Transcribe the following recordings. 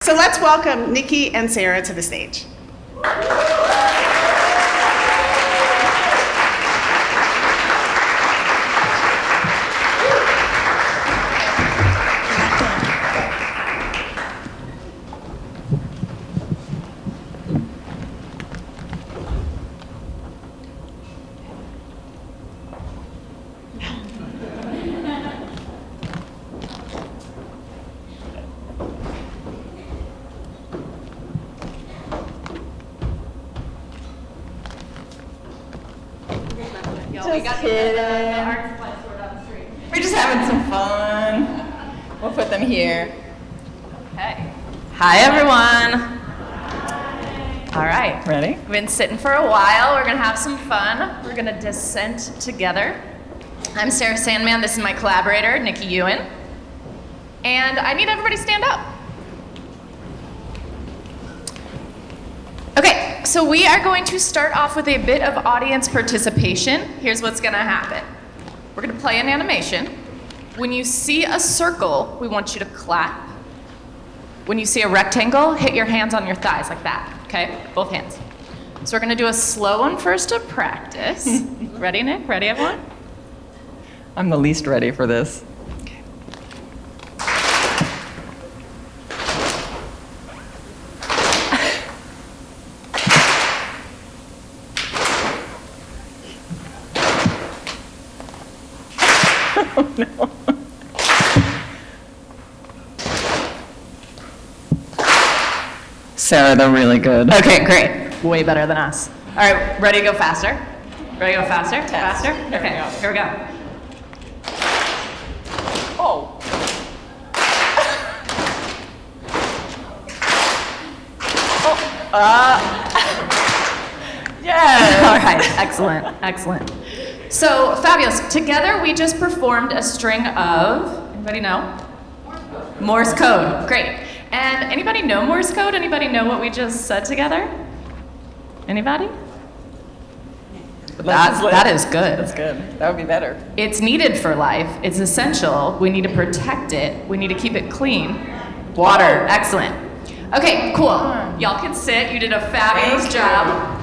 So let's welcome Nikki and Sarah to the stage. Just kidding. We're just having some fun. We'll put them here. Okay. Hi, everyone. All right. Ready? We've been sitting for a while. We're going to have some fun. We're going to dissent together. I'm Sarah Sandman. This is my collaborator, Nikki Juen. And I need everybody to stand up. Okay, so we are going to start off with a bit of audience participation. Here's what's going to happen. We're going to play an animation. When you see a circle, we want you to clap. When you see a rectangle, hit your hands on your thighs like that, okay? Both hands. So we're going to do a slow one first to practice. Ready, Nick? Ready, everyone? I'm the least ready for this. Oh, no. Sarah, they're really good. Okay, great. Way better than us. All right, ready to go faster? Ready to go faster? Faster? Okay, here we go. Oh. Yes. All right, excellent, excellent. So, fabulous. Together, we just performed a string of, anybody know? Morse code. Great. And anybody know Morse code? Anybody know what we just said together? Anybody? That is good. That's good. That would be better. It's needed for life. It's essential. We need to protect it. We need to keep it clean. Water. Excellent. Okay, cool. Y'all can sit. You did a fabulous job.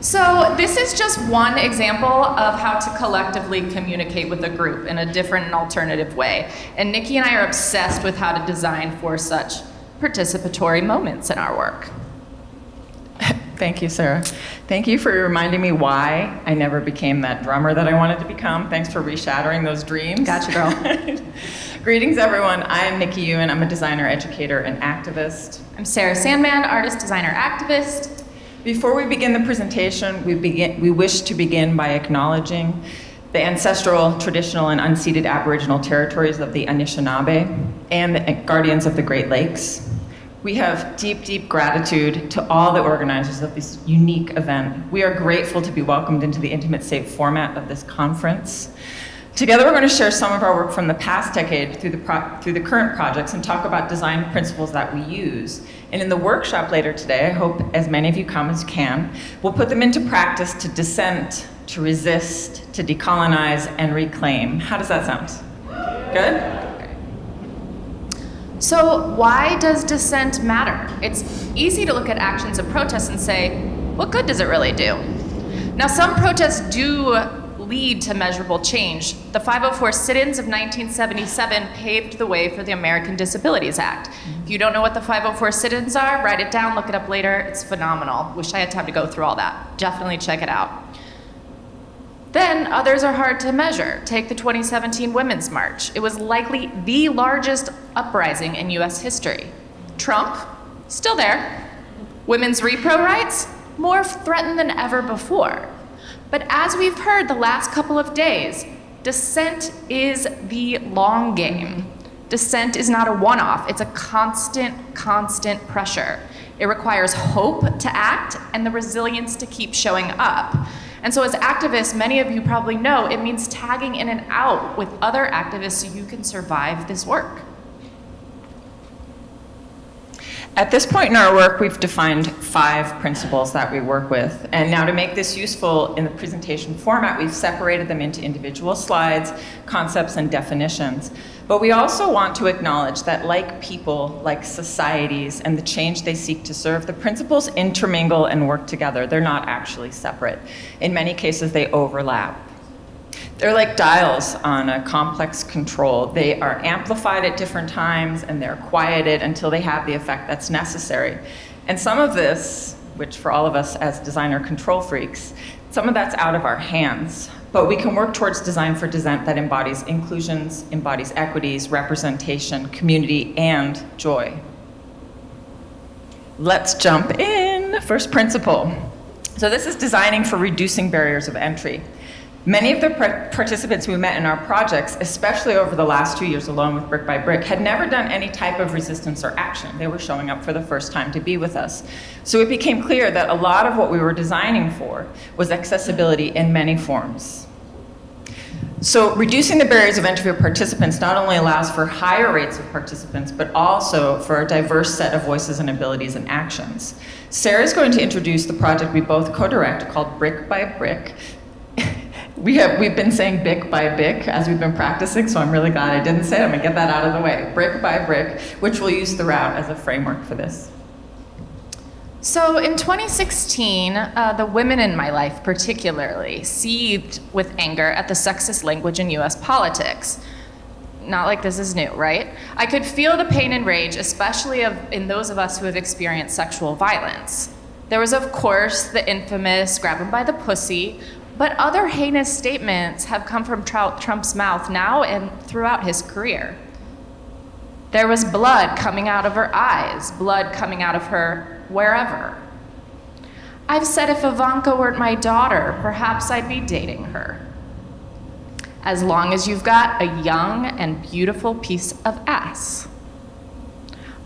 So this is just one example of how to collectively communicate with a group in a different and alternative way. And Nikki and I are obsessed with how to design for such participatory moments in our work. Thank you, Sarah. Thank you for reminding me why I never became that drummer that I wanted to become. Thanks for reshattering those dreams. Gotcha, girl. Greetings, everyone. I am Nikki Juen. I'm a designer, educator, and activist. I'm Sarah Sandman, artist, designer, activist. Before we begin the presentation, we wish to begin by acknowledging the ancestral, traditional, and unceded Aboriginal territories of the Anishinaabe and the guardians of the Great Lakes. We have deep, deep gratitude to all the organizers of this unique event. We are grateful to be welcomed into the intimate, safe format of this conference. Together, we're going to share some of our work from the past decade through the current projects and talk about design principles that we use. And in the workshop later today, I hope as many of you come as can, we'll put them into practice to dissent, to resist, to decolonize, and reclaim. How does that sound? Good? So why does dissent matter? It's easy to look at actions of protest and say, what good does it really do? Now, some protests do lead to measurable change. The 504 sit-ins of 1977 paved the way for the American Disabilities Act. If you don't know what the 504 sit-ins are, write it down, look it up later. It's phenomenal. Wish I had time to go through all that. Definitely check it out. Then others are hard to measure. Take the 2017 Women's March. It was likely the largest uprising in US history. Trump, still there. Women's repro rights, more threatened than ever before. But as we've heard the last couple of days, dissent is the long game. Dissent is not a one-off, it's a constant pressure. It requires hope to act and the resilience to keep showing up. And so as activists, many of you probably know, it means tagging in and out with other activists so you can survive this work. At this point in our work, we've defined 5 principles that we work with. And now to make this useful in the presentation format, we've separated them into individual slides, concepts, and definitions. But we also want to acknowledge that like people, like societies, and the change they seek to serve, the principles intermingle and work together. They're not actually separate. In many cases, they overlap. They're like dials on a complex control. They are amplified at different times, and they're quieted until they have the effect that's necessary. And some of this, which for all of us as designer control freaks, some of that's out of our hands. But we can work towards design for dissent that embodies inclusions, embodies equities, representation, community, and joy. Let's jump in. First principle. So this is designing for reducing barriers of entry. Many of the participants we met in our projects, especially over the last 2 years alone with Brick by Brick, had never done any type of resistance or action. They were showing up for the first time to be with us. So it became clear that a lot of what we were designing for was accessibility in many forms. So reducing the barriers of entry for participants not only allows for higher rates of participants, but also for a diverse set of voices and abilities and actions. Sarah's going to introduce the project we both co-direct called Brick by Brick. We've been saying Bic by Bic as we've been practicing, so I'm really glad I didn't say it. I'm gonna get that out of the way. Brick by Brick, which we'll use throughout as a framework for this. So in 2016, the women in my life particularly seethed with anger at the sexist language in US politics. Not like this is new, right? I could feel the pain and rage, especially in those of us who have experienced sexual violence. There was, of course, the infamous grab him by the pussy, but other heinous statements have come from Trump's mouth now and throughout his career. There was blood coming out of her eyes, blood coming out of her wherever. I've said if Ivanka weren't my daughter, perhaps I'd be dating her. As long as you've got a young and beautiful piece of ass.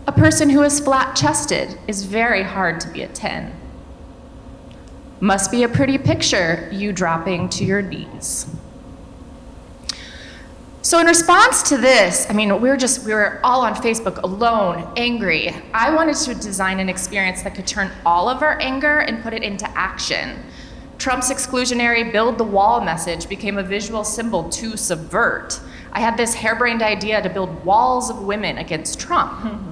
A person who is flat-chested is very hard to be a 10. Must be a pretty picture, you dropping to your knees. So in response to this, I mean, we were all on Facebook alone, angry. I wanted to design an experience that could turn all of our anger and put it into action. Trump's exclusionary build the wall message became a visual symbol to subvert. I had this harebrained idea to build walls of women against Trump.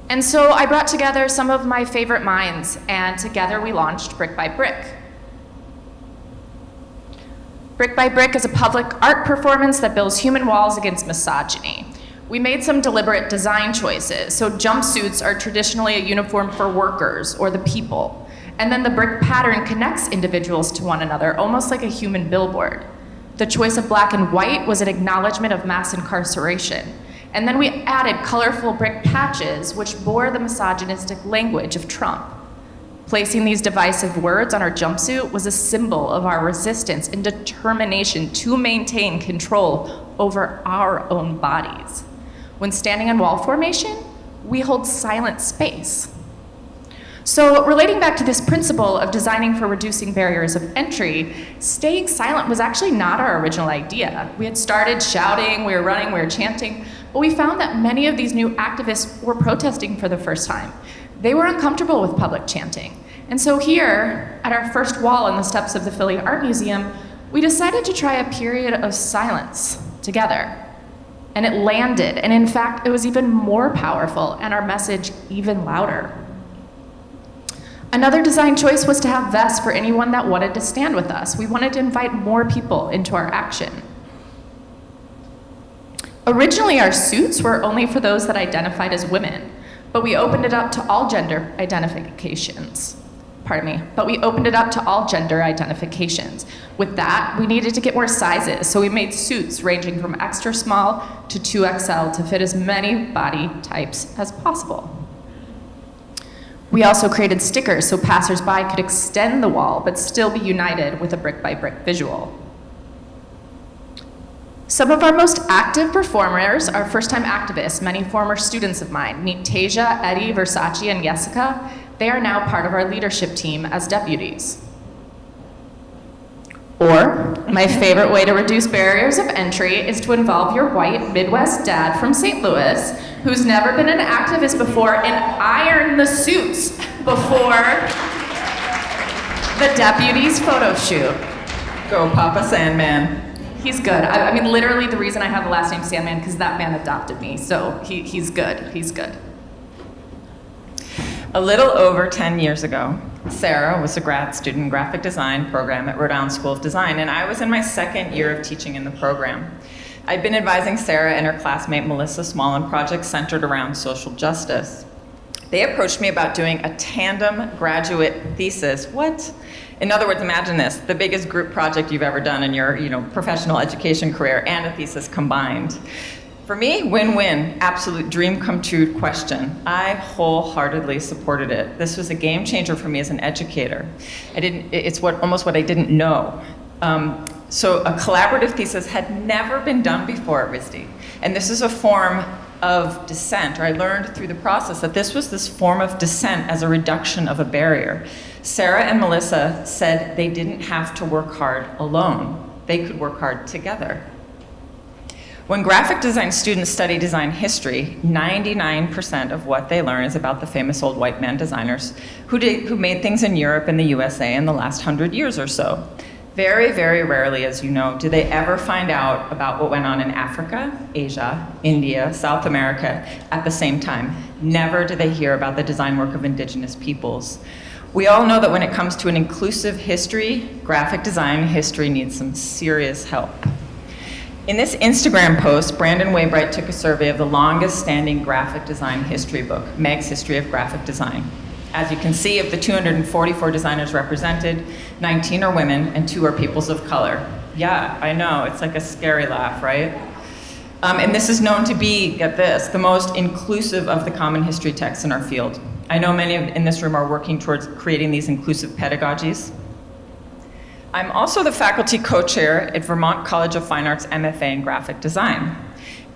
And so I brought together some of my favorite minds, and together we launched Brick by Brick. Brick by Brick is a public art performance that builds human walls against misogyny. We made some deliberate design choices. So jumpsuits are traditionally a uniform for workers or the people. And then the brick pattern connects individuals to one another, almost like a human billboard. The choice of black and white was an acknowledgement of mass incarceration. And then we added colorful brick patches which bore the misogynistic language of Trump. Placing these divisive words on our jumpsuit was a symbol of our resistance and determination to maintain control over our own bodies. When standing in wall formation, we hold silent space. So relating back to this principle of designing for reducing barriers of entry, staying silent was actually not our original idea. We had started shouting, we were running, we were chanting, but we found that many of these new activists were protesting for the first time. They were uncomfortable with public chanting. And so here, at our first wall on the steps of the Philly Art Museum, we decided to try a period of silence together. And it landed, and in fact, it was even more powerful and our message even louder. Another design choice was to have vests for anyone that wanted to stand with us. We wanted to invite more people into our action. Originally, our suits were only for those that identified as women, but we opened it up to all gender identifications. But we opened it up to all gender identifications. With that, we needed to get more sizes, so we made suits ranging from extra small to 2XL to fit as many body types as possible. We also created stickers so passersby could extend the wall but still be united with a brick by brick visual. Some of our most active performers are first-time activists, many former students of mine. Meet Tasia, Eddie, Versace, and Jessica. They are now part of our leadership team as deputies. Or, my favorite way to reduce barriers of entry is to involve your white Midwest dad from St. Louis, who's never been an activist before, and iron the suits before the deputy's photo shoot. Go, Papa Sandman. He's good. I mean, literally the reason I have the last name Sandman, because that man adopted me, so he's good. He's good. A little over 10 years ago, Sarah was a grad student in graphic design program at Rhode School of Design, and I was in my second year of teaching in the program. I'd been advising Sarah and her classmate Melissa Small on projects centered around social justice. They approached me about doing a tandem graduate thesis. What? In other words, imagine this, the biggest group project you've ever done in your professional education career and a thesis combined. For me, win-win, absolute dream come true question. I wholeheartedly supported it. This was a game changer for me as an educator. It's almost what I didn't know. So a collaborative thesis had never been done before at RISD. And this is a form of dissent, or I learned through the process that this was this form of dissent as a reduction of a barrier. Sarah and Melissa said they didn't have to work hard alone. They could work hard together. When graphic design students study design history, 99% of what they learn is about the famous old white man designers who made things in Europe and the USA in the last 100 years or so. Very, very rarely, as you know, do they ever find out about what went on in Africa, Asia, India, South America at the same time. Never do they hear about the design work of indigenous peoples. We all know that when it comes to an inclusive history, graphic design history needs some serious help. In this Instagram post, Brandon Waybright took a survey of the longest standing graphic design history book, Meg's History of Graphic Design. As you can see, of the 244 designers represented, 19 are women and 2 are peoples of color. Yeah, I know, it's like a scary laugh, right? And this is known to be, get this, the most inclusive of the common history texts in our field. I know many in this room are working towards creating these inclusive pedagogies. I'm also the faculty co-chair at Vermont College of Fine Arts MFA in Graphic Design.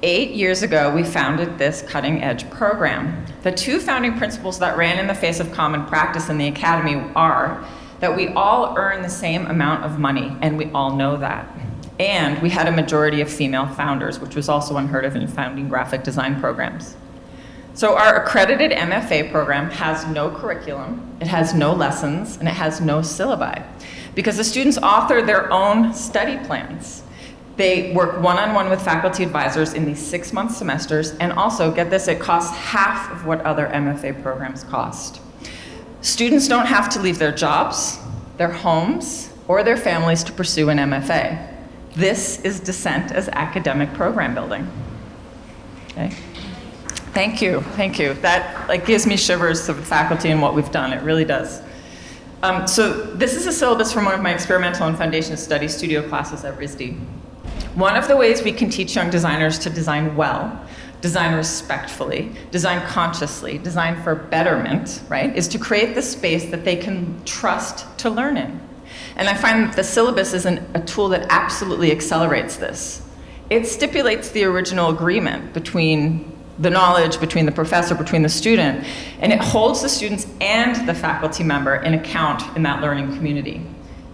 8 years ago, we founded this cutting-edge program. The 2 founding principles that ran in the face of common practice in the academy are that we all earn the same amount of money, and we all know that. And we had a majority of female founders, which was also unheard of in founding graphic design programs. So our accredited MFA program has no curriculum, it has no lessons, and it has no syllabi, because the students author their own study plans. They work one-on-one with faculty advisors in these 6-month semesters, and also, get this, it costs half of what other MFA programs cost. Students don't have to leave their jobs, their homes, or their families to pursue an MFA. This is Dissent as academic program building. Okay. Thank you. That gives me shivers to the faculty and what we've done, it really does. So this is a syllabus from one of my experimental and foundation study studio classes at RISD. One of the ways we can teach young designers to design well, design respectfully, design consciously, design for betterment, right, is to create the space that they can trust to learn in. And I find that the syllabus is a tool that absolutely accelerates this. It stipulates the original agreement between the knowledge, between the professor, between the student, and it holds the students and the faculty member in account in that learning community.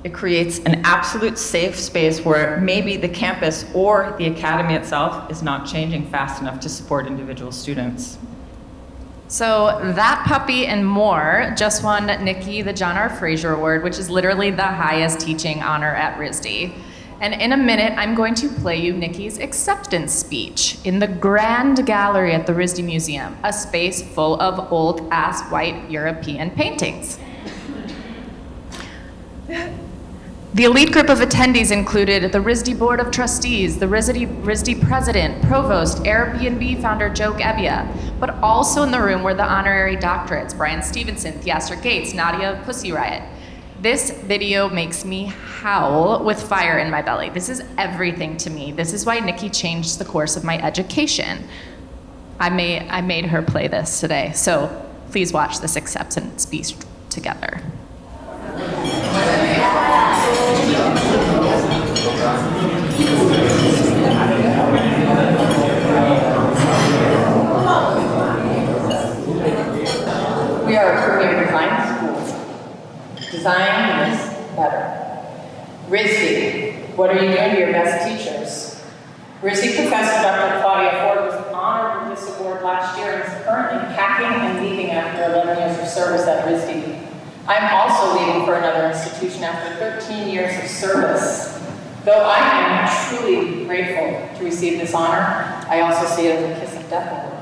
It creates an absolute safe space where maybe the campus or the academy itself is not changing fast enough to support individual students. So that puppy and more just won Nikki the John R. Fraser Award, which is literally the highest teaching honor at RISD. And in a minute, I'm going to play you Nikki's acceptance speech in the Grand Gallery at the RISD Museum, a space full of old-ass white European paintings. The elite group of attendees included the RISD Board of Trustees, the RISD President, Provost, Airbnb founder Joe Gebbia, but also in the room were the honorary doctorates, Brian Stevenson, Theaster Gates, Nadia Pussy Riot. This video makes me howl with fire in my belly. This is everything to me. This is why Nikki changed the course of my education. I made her play this today, so please watch this acceptance speech together. We are a premier design school. Design is better. RISD, what are you doing to your best teachers? RISD Professor Dr. Claudia Ford was honored with this award last year and is currently packing and leaving after 11 years of service at RISD. I'm also leaving for another institution after 13 years of service. Though I am truly grateful to receive this honor, I also see it as a kiss of death.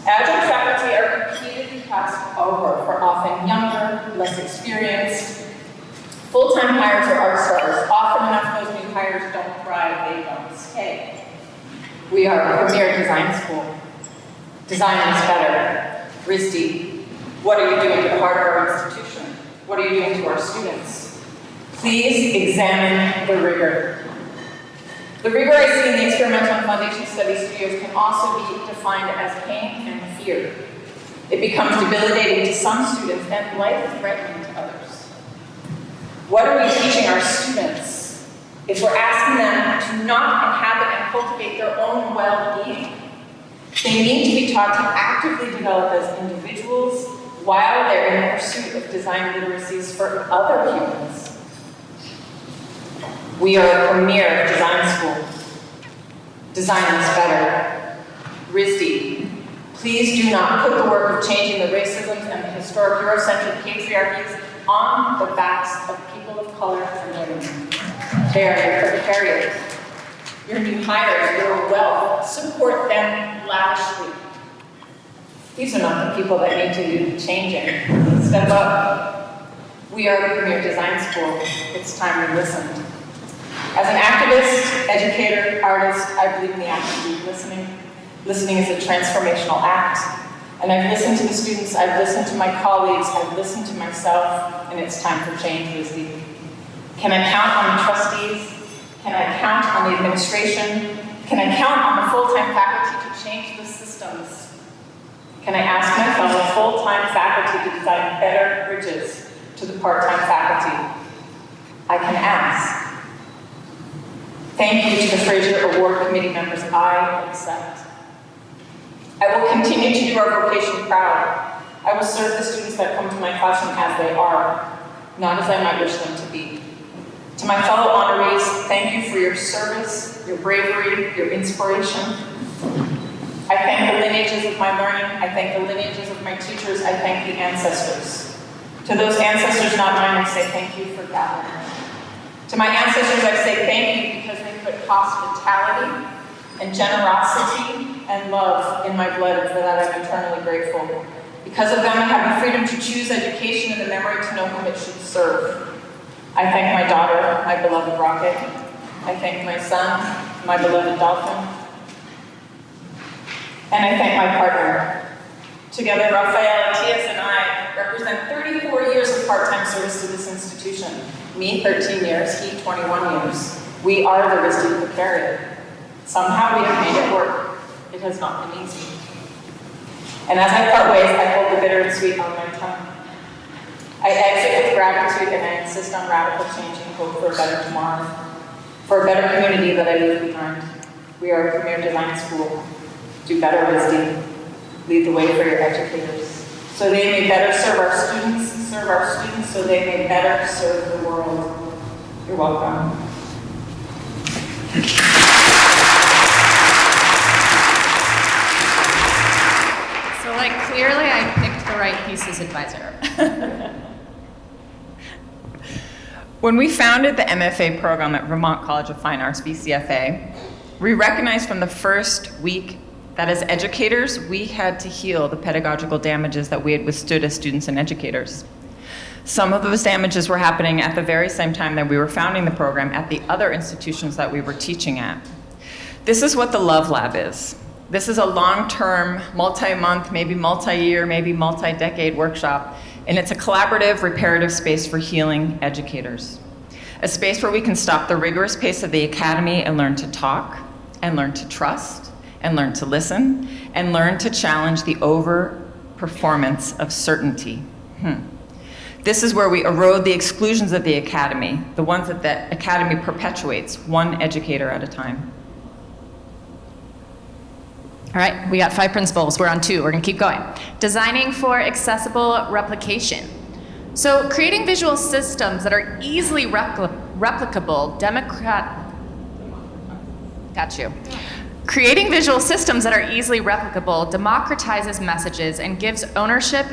Adjunct faculty are repeatedly passed over for often younger, less experienced, full-time hires or art stars. Often enough, those new hires don't thrive, they don't stay. We are a premier design school. Design is better. RISD, what are you doing to the heart of our institution? What are you doing to our students? Please examine the rigor. The rigor I see in the experimental and foundation study studios can also be defined as pain and fear. It becomes debilitating to some students and life-threatening to others. What are we teaching our students if we're asking them to not inhabit and cultivate their own well-being? They need to be taught to actively develop as individuals while they're in pursuit of design literacies for other humans. We are a premier design school. Design is better. RISD, please do not put the work of changing the racisms and the historic Eurocentric patriarchies on the backs of people of color and women. They are your proletariat. Your new hires, your wealth, support them lavishly. These are not the people that need to do the changing. Step up. We are a premier design school. It's time we listened. As an activist, educator, artist, I believe in the act of deep listening. Listening is a transformational act. And I've listened to the students, I've listened to my colleagues, I've listened to myself, and it's time for change, Lizzie. Can I count on the trustees? Can I count on the administration? Can I count on the full-time faculty to change the systems? Can I ask my fellow full-time faculty to design better bridges to the part-time faculty? I can ask. Thank you to the Fraser Award Committee members, I accept. I will continue to do our vocation proud. I will serve the students that come to my classroom as they are, not as I might wish them to be. To my fellow honorees, thank you for your service, your bravery, your inspiration. I thank the lineages of my learning. I thank the lineages of my teachers. I thank the ancestors. To those ancestors not mine, I say thank you for gathering. To my ancestors, I say thank you because they put hospitality and generosity and love in my blood, and for that I'm eternally grateful. Because of them, I have the freedom to choose education and the memory to know whom it should serve. I thank my daughter, my beloved Rocket. I thank my son, my beloved Dolphin. And I thank my partner. Together, Raphael, T.S. and I represent 34 years of part-time service to this institution. Me, 13 years, he, 21 years. We are the RISD precariat. Somehow we have made it work. It has not been easy. And as I part ways, I hold the bitter and sweet on my tongue. I exit with gratitude and I insist on radical change and hope for a better tomorrow, for a better community that I leave behind. We are a premier design school. Do better, RISD. Lead the way for your educators, so they may better serve our students, so they may better serve the world. You're welcome. So, clearly I picked the right thesis advisor. When we founded the MFA program at Vermont College of Fine Arts, VCFA, we recognized from the first week that as educators, we had to heal the pedagogical damages that we had withstood as students and educators. Some of those damages were happening at the very same time that we were founding the program at the other institutions that we were teaching at. This is what the Love Lab is. This is a long-term, multi-month, maybe multi-year, maybe multi-decade workshop, and it's a collaborative, reparative space for healing educators. A space where we can stop the rigorous pace of the academy and learn to talk, and learn to trust, and learn to listen, and learn to challenge the over-performance of certainty. This is where we erode the exclusions of the academy, the ones that the academy perpetuates, one educator at a time. All right, we got 5 principles. We're on 2. We're going to keep going. Designing for accessible replication. So creating visual systems that are easily replicable, Creating visual systems that are easily replicable democratizes messages and gives ownership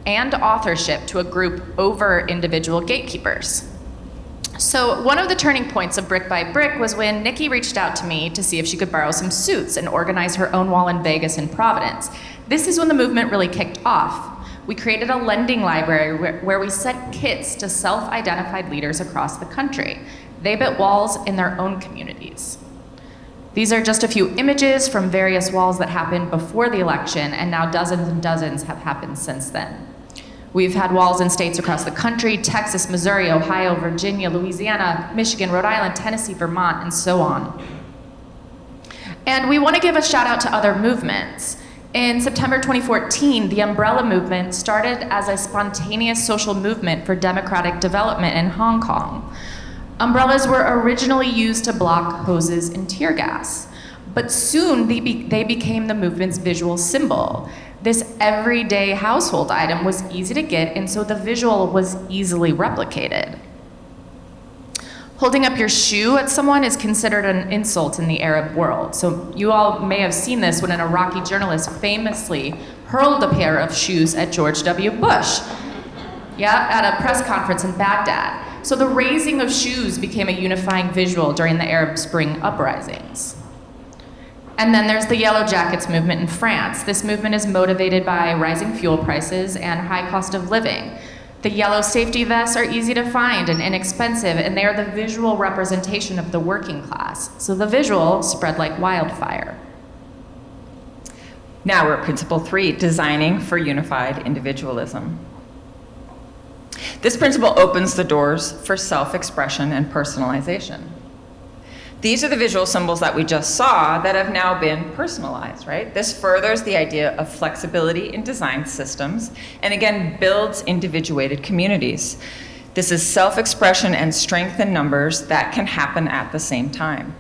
and authorship to a group over individual gatekeepers. So one of the turning points of Brick by Brick was when Nikki reached out to me to see if she could borrow some suits and organize her own wall in Vegas and Providence. This is when the movement really kicked off. We created a lending library where we sent kits to self-identified leaders across the country. They built walls in their own communities. These are just a few images from various walls that happened before the election, and now dozens and dozens have happened since then. We've had walls in states across the country: Texas, Missouri, Ohio, Virginia, Louisiana, Michigan, Rhode Island, Tennessee, Vermont, and so on. And we want to give a shout out to other movements. In September 2014, the Umbrella Movement started as a spontaneous social movement for democratic development in Hong Kong. Umbrellas were originally used to block hoses and tear gas, but soon they became the movement's visual symbol. This everyday household item was easy to get, and so the visual was easily replicated. Holding up your shoe at someone is considered an insult in the Arab world. So you all may have seen this when an Iraqi journalist famously hurled a pair of shoes at George W. Bush, at a press conference in Baghdad. So the raising of shoes became a unifying visual during the Arab Spring uprisings. And then there's the Yellow Jackets movement in France. This movement is motivated by rising fuel prices and high cost of living. The yellow safety vests are easy to find and inexpensive, and they are the visual representation of the working class. So the visual spread like wildfire. Now we're at principle 3, designing for unified individualism. This principle opens the doors for self-expression and personalization. These are the visual symbols that we just saw that have now been personalized, right? This furthers the idea of flexibility in design systems and again builds individuated communities. This is self-expression and strength in numbers that can happen at the same time.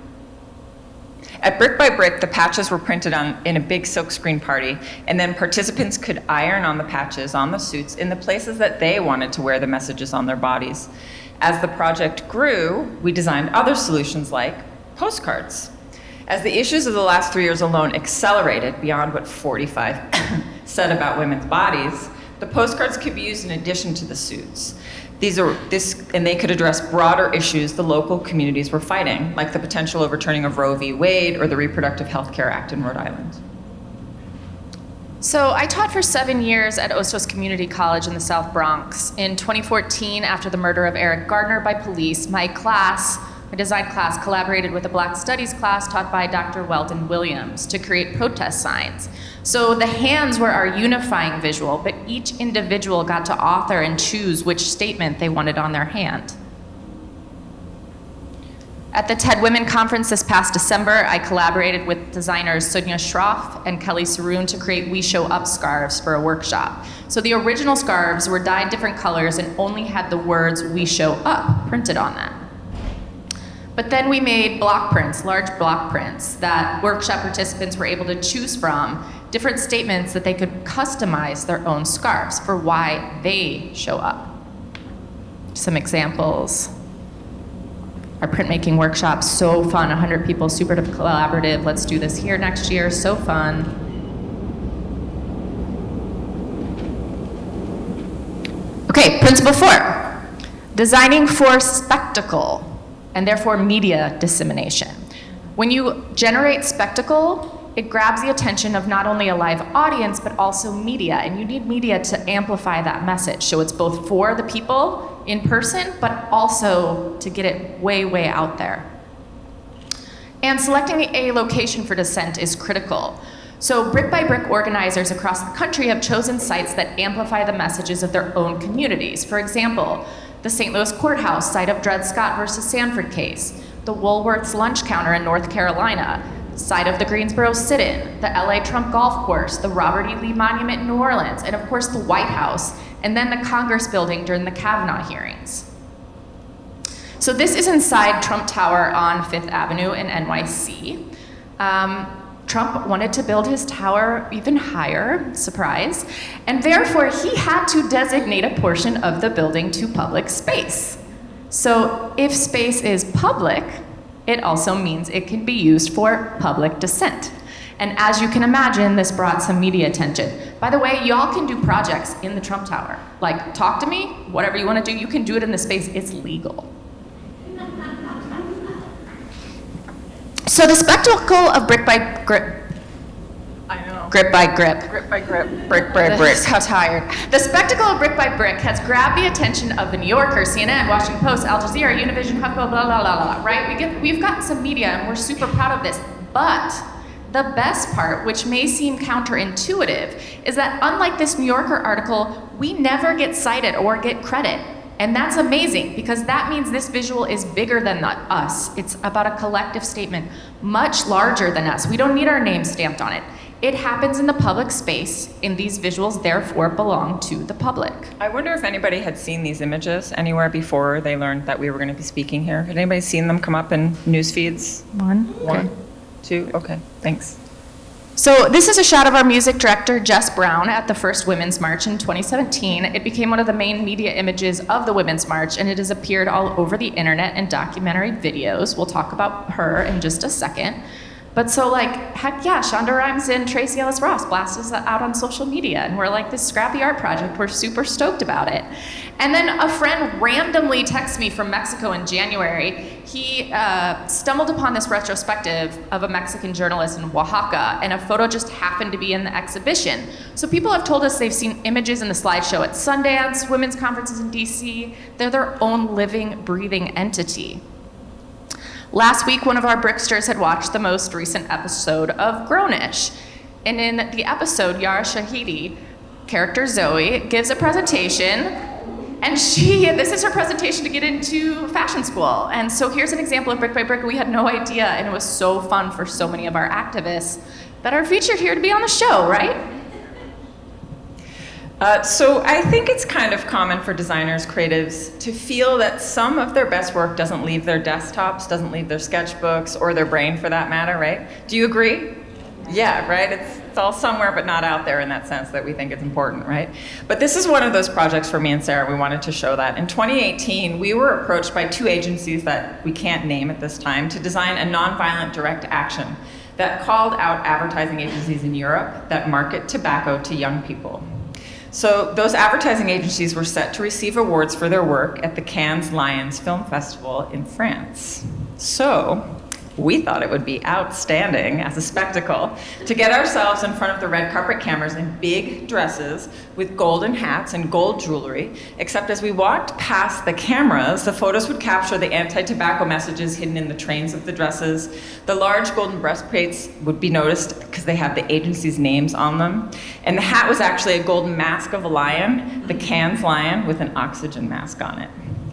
At Brick by Brick, the patches were printed in a big silkscreen party, and then participants could iron on the patches on the suits in the places that they wanted to wear the messages on their bodies. As the project grew, we designed other solutions like postcards. As the issues of the last 3 years alone accelerated beyond what 45 said about women's bodies, the postcards could be used in addition to the suits. And they could address broader issues the local communities were fighting, like the potential overturning of Roe v. Wade or the Reproductive Health Care Act in Rhode Island. So I taught for 7 years at Hostos Community College in the South Bronx. In 2014, after the murder of Eric Gardner by police, my design class collaborated with a Black Studies class taught by Dr. Weldon Williams to create protest signs. So the hands were our unifying visual, but each individual got to author and choose which statement they wanted on their hand. At the TED Women Conference this past December, I collaborated with designers Sonia Schroff and Kelly Saroon to create We Show Up scarves for a workshop. So the original scarves were dyed different colors and only had the words We Show Up printed on them. But then we made block prints, large block prints, that workshop participants were able to choose from different statements that they could customize their own scarves for why they show up. Some examples. Our printmaking workshop, so fun, 100 people, super collaborative. Let's do this here next year, so fun. Okay, principle 4, designing for spectacle and therefore media dissemination. When you generate spectacle, it grabs the attention of not only a live audience, but also media, and you need media to amplify that message. So it's both for the people in person, but also to get it way, way out there. And selecting a location for Dissent is critical. So Brick by Brick organizers across the country have chosen sites that amplify the messages of their own communities. For example, the St. Louis Courthouse, site of Dred Scott versus Sanford case, the Woolworth's lunch counter in North Carolina, site of the Greensboro sit-in, the LA Trump Golf Course, the Robert E. Lee Monument in New Orleans, and of course the White House, and then the Congress building during the Kavanaugh hearings. So this is inside Trump Tower on Fifth Avenue in NYC. Trump wanted to build his tower even higher, surprise, and therefore he had to designate a portion of the building to public space. So if space is public, it also means it can be used for public dissent. And as you can imagine, this brought some media attention. By the way, y'all can do projects in the Trump Tower. Like, talk to me, whatever you want to do, you can do it in the space, it's legal. So the spectacle of brick by grip. I know. Grip by grip. Grip by grip, brick by brick. How tired. The spectacle of brick by brick has grabbed the attention of the New Yorker, CNN, Washington Post, Al Jazeera, Univision, HuffPo, blah, blah, blah, blah, right? We've gotten some media and we're super proud of this. But the best part, which may seem counterintuitive, is that unlike this New Yorker article, we never get cited or get credit. And that's amazing because that means this visual is bigger than us. It's about a collective statement, much larger than us. We don't need our name stamped on it. It happens in the public space, and these visuals therefore belong to the public. I wonder if anybody had seen these images anywhere before they learned that we were going to be speaking here. Had anybody seen them come up in news feeds? One. Okay. Two? Okay, thanks. So this is a shot of our music director, Jess Brown, at the first Women's March in 2017. It became one of the main media images of the Women's March, and it has appeared all over the internet and documentary videos. We'll talk about her in just a second. But so heck yeah, Shonda Rhimes and Tracy Ellis Ross blasted us out on social media, and we're like, this scrappy art project, we're super stoked about it. And then a friend randomly texted me from Mexico in January. He stumbled upon this retrospective of a Mexican journalist in Oaxaca, and a photo just happened to be in the exhibition. So people have told us they've seen images in the slideshow at Sundance, women's conferences in DC. They're their own living, breathing entity. Last week, one of our Bricksters had watched the most recent episode of Grownish. And in the episode, Yara Shahidi, character Zoe, gives a presentation, and this is her presentation to get into fashion school. And so here's an example of brick by brick. We had no idea, and it was so fun for so many of our activists that are featured here to be on the show, right? So I think it's kind of common for designers, creatives, to feel that some of their best work doesn't leave their desktops, doesn't leave their sketchbooks, or their brain for that matter, right? Do you agree? Yeah, right? It's all somewhere but not out there in that sense that we think it's important, right? But this is one of those projects for me and Sarah. We wanted to show that. In 2018, we were approached by two agencies that we can't name at this time to design a nonviolent direct action that called out advertising agencies in Europe that market tobacco to young people. So those advertising agencies were set to receive awards for their work at the Cannes Lions Film Festival in France. So we thought it would be outstanding as a spectacle to get ourselves in front of the red carpet cameras in big dresses with golden hats and gold jewelry, except as we walked past the cameras, the photos would capture the anti-tobacco messages hidden in the trains of the dresses. The large golden breastplates would be noticed because they have the agency's names on them. And the hat was actually a golden mask of a lion, the Cannes lion, with an oxygen mask on it.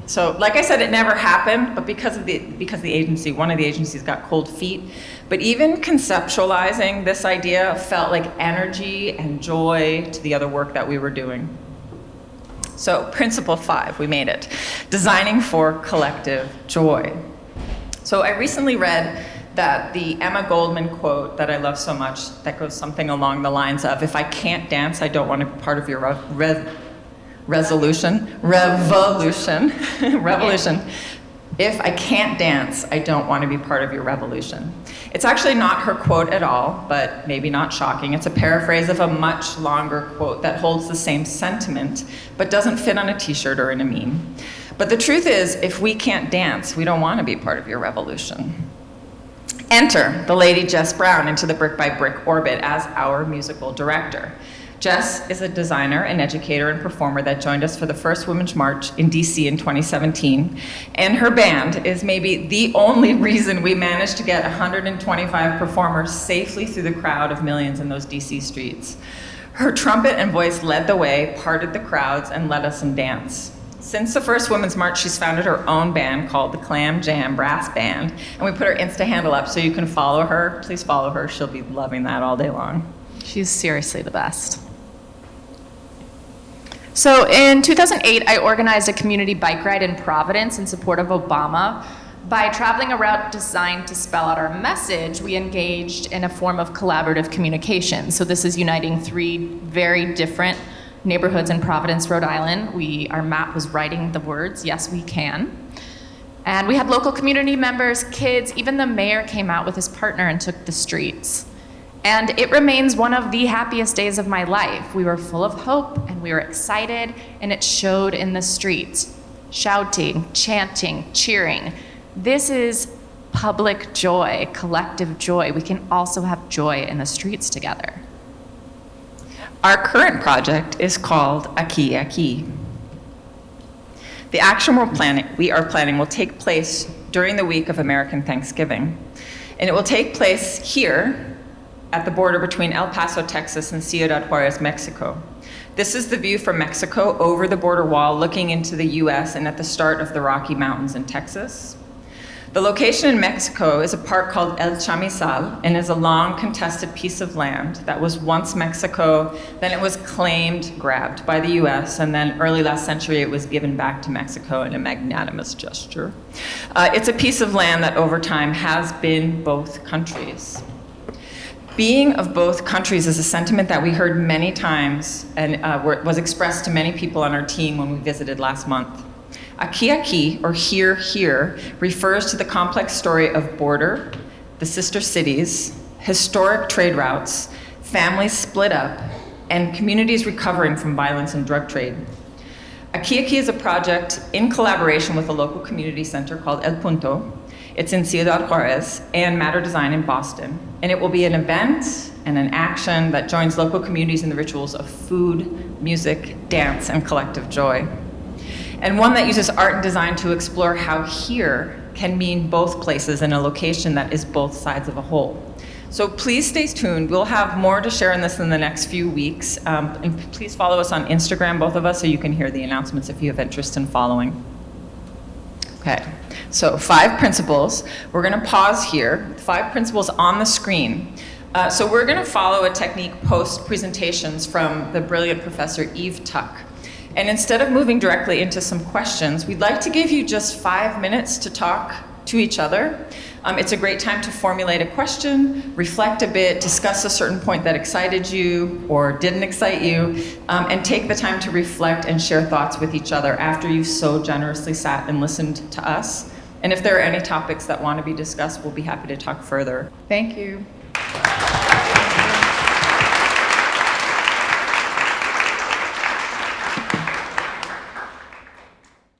So, like I said, it never happened, but because the agency, one of the agencies got cold feet. But even conceptualizing this idea felt like energy and joy to the other work that we were doing. So, principle 5, we made it. Designing for collective joy. So I recently read that the Emma Goldman quote that I love so much, that goes something along the lines of, if I can't dance, I don't want to be part of your revolution. If I can't dance, I don't want to be part of your revolution. It's actually not her quote at all, but maybe not shocking. It's a paraphrase of a much longer quote that holds the same sentiment, but doesn't fit on a t-shirt or in a meme. But the truth is, if we can't dance, we don't want to be part of your revolution. Enter the lady Jess Brown into the Brick by Brick orbit as our musical director. Jess is a designer, an educator, and performer that joined us for the first Women's March in DC in 2017. And her band is maybe the only reason we managed to get 125 performers safely through the crowd of millions in those DC streets. Her trumpet and voice led the way, parted the crowds, and led us in dance. Since the first Women's March, she's founded her own band called the Clam Jam Brass Band. And we put her Insta handle up so you can follow her. Please follow her. She'll be loving that all day long. She's seriously the best. So in 2008, I organized a community bike ride in Providence in support of Obama. By traveling a route designed to spell out our message, we engaged in a form of collaborative communication. So this is uniting 3 very different neighborhoods in Providence, Rhode Island. Our map was writing the words, yes, we can. And we had local community members, kids, even the mayor came out with his partner and took the streets. And it remains one of the happiest days of my life. We were full of hope and we were excited, and it showed in the streets. Shouting, chanting, cheering. This is public joy, collective joy. We can also have joy in the streets together. Our current project is called Aqui Aqui. The action we are planning will take place during the week of American Thanksgiving, and it will take place here at the border between El Paso, Texas and Ciudad Juarez, Mexico. This is the view from Mexico over the border wall looking into the US and at the start of the Rocky Mountains in Texas. The location in Mexico is a park called El Chamizal and is a long contested piece of land that was once Mexico, then it was claimed, grabbed by the US, and then early last century it was given back to Mexico in a magnanimous gesture. It's a piece of land that over time has been both countries. Being of both countries is a sentiment that we heard many times and was expressed to many people on our team when we visited last month. Aqui Aqui, or here, here, refers to the complex story of border, the sister cities, historic trade routes, families split up, and communities recovering from violence and drug trade. Aqui Aqui is a project in collaboration with a local community center called El Punto. It's in Ciudad Juarez and Matter Design in Boston. And it will be an event and an action that joins local communities in the rituals of food, music, dance, and collective joy. And one that uses art and design to explore how here can mean both places in a location that is both sides of a whole. So please stay tuned. We'll have more to share on this in the next few weeks. And please follow us on Instagram, both of us, so you can hear the announcements if you have interest in following. Okay, so 5 principles. We're gonna pause here. 5 principles on the screen. So we're gonna follow a technique post-presentations from the brilliant Professor Eve Tuck. And instead of moving directly into some questions, we'd like to give you just 5 minutes to talk to each other. It's a great time to formulate a question, reflect a bit, discuss a certain point that excited you or didn't excite you, and take the time to reflect and share thoughts with each other after you so generously sat and listened to us. And if there are any topics that want to be discussed, we'll be happy to talk further. Thank you.